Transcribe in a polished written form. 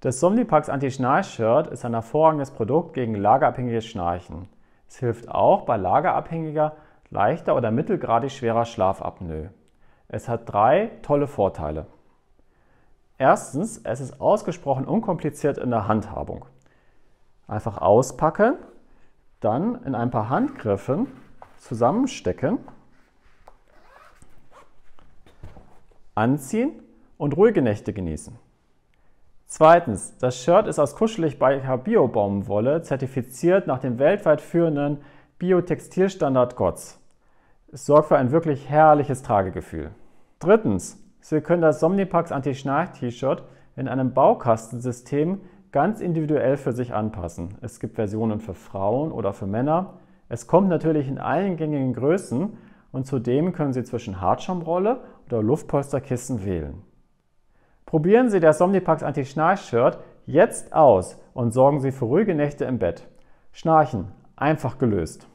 Das Somnipax Anti-Schnarch-Shirt ist ein hervorragendes Produkt gegen lagerabhängiges Schnarchen. Es hilft auch bei lagerabhängiger, leichter oder mittelgradig schwerer Schlafapnoe. Es hat 3 tolle Vorteile. Erstens, es ist ausgesprochen unkompliziert in der Handhabung. Einfach auspacken, dann in ein paar Handgriffen zusammenstecken, anziehen und ruhige Nächte genießen. Zweitens, das Shirt ist aus kuschelig weicher Bio-Baumwolle zertifiziert nach dem weltweit führenden Biotextilstandard GOTS. Es sorgt für ein wirklich herrliches Tragegefühl. Drittens, Sie können das Somnipax Anti-Schnarch-T-Shirt in einem Baukastensystem ganz individuell für sich anpassen. Es gibt Versionen für Frauen oder für Männer. Es kommt natürlich in allen gängigen Größen und zudem können Sie zwischen Hartschaumrolle oder Luftpolsterkissen wählen. Probieren Sie das Somnipax Anti-Schnarch-Shirt jetzt aus und sorgen Sie für ruhige Nächte im Bett. Schnarchen, einfach gelöst.